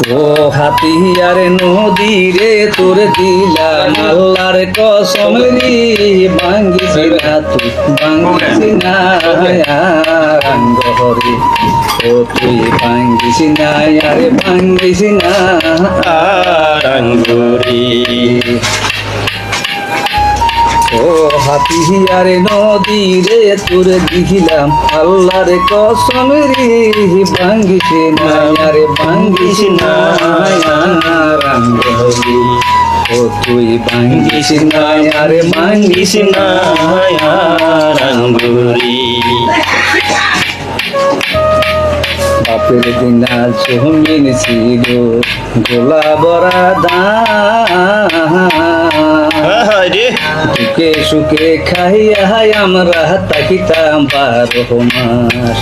ও হাতিয়ার নদী রে তোর দিলাম আল্লাহর কসম রে ভাঙ্গিস না তুই ভাঙ্গিস না আঙ্গরে ও তুই ভাঙ্গিস না আরে ভাঙ্গিস না আঙ্গুরি ও হাতিয়ার নদী রে তোর দিলাম আল্লাহর কসম রে ভাঙ্গিস না আরে ভাঙ্গিস না আঙ্গরে ও তুই ভাঙ্গিস না আরে ভাঙ্গিস না আঙ্গুরি বাপের দিনা জমিন ছিল গোলা বরা রে সুখে সুখে খাইয়া আমরা তাকিতাম 12 মাস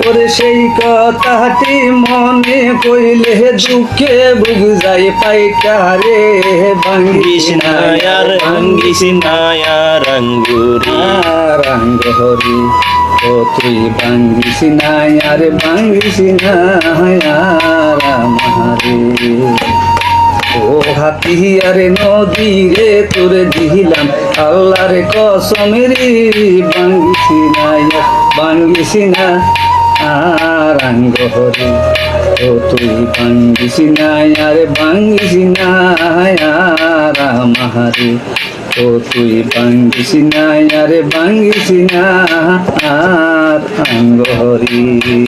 ওরে সেই কথাটি মনে পড়লে দুঃখে বুক যায় পাইকারে ভাঙ্গিস না আর ভাঙ্গিস না আঙ্গুরি রঙ্গ হরি ও তুই ভাঙ্গিস না আরে ভাঙ্গিস না রামারে ও হাতিয়ার নদী রে তোর দিলাম আল্লাহর কসম রে ভাঙ্গিস না রঙ্গ হরি ও তুই ভাঙ্গিস না আরে ভাঙ্গিস না রামারে ও তুই ভাঙ্গিস না আরে ভাঙ্গিস না আর অঙ্গ হরি।